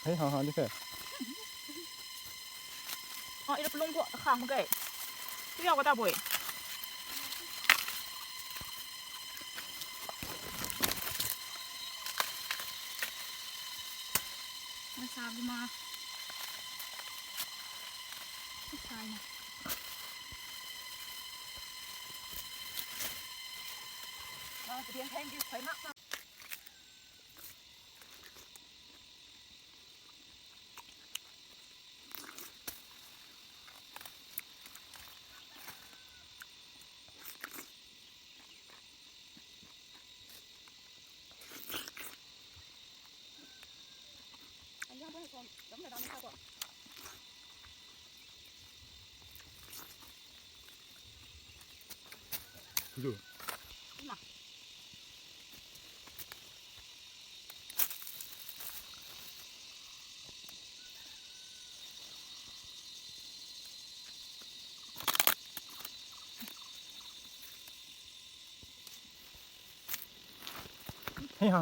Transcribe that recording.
Hei, ha, đi phê. Ida pelung kok khang gay. Tu yang kata boy. Masabi ma. Sai na. Cái điện thanh kia phải mắc sao? Anh đang bên còn đấm này đang sao ạ? Rồi. Hei, ha.